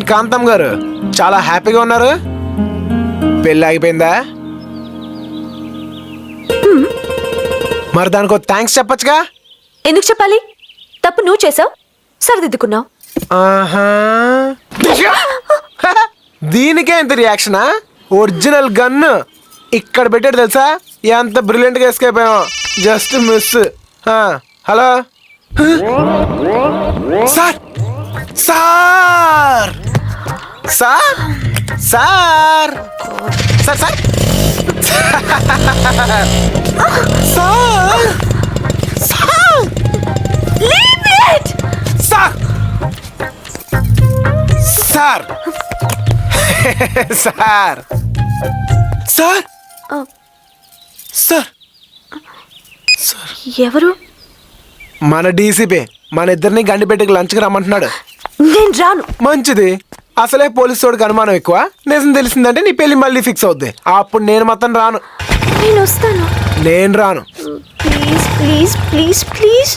ఏంటి కాంతం గారు చాలా హ్యాపీగా ఉన్నారు? పెళ్ళి ఆగిపోయిందా? మరి దానికి థ్యాంక్స్ చెప్పొచ్చుగా. ఎందుకు చెప్పాలి? తప్పు నువ్వు చేసావు, సరిదిద్దుకున్నావు. ఆహా. దీనికే ఇంత రియాక్షనా? ఒరిజినల్ గన్ ఇక్కడ పెట్టాడు తెలుసా? ఎంత బ్రిలియంట్ గా ఎస్కేప్ అయ్యాం. Just miss. Hello sir, sir, sir, sir, sir, sir, sir, sir, Leave it! Sir, sir, sir, sir, sir, ఎవరు? మన డీసీపీ మన ఇద్దరిని గండిపెట్టుకు లంచ్కి రమ్మంటున్నాడు. నేను రాను. మంచిది. అసలే పోలీసు వాడికి అనుమానం ఎక్కువ. నిజం తెలిసిందంటే నీ పెళ్లి మళ్ళీ ఫిక్స్ అవుద్ది. అప్పుడు నేను మొత్తం రాను. నేను వస్తాను. నేను రాను. Please please please please.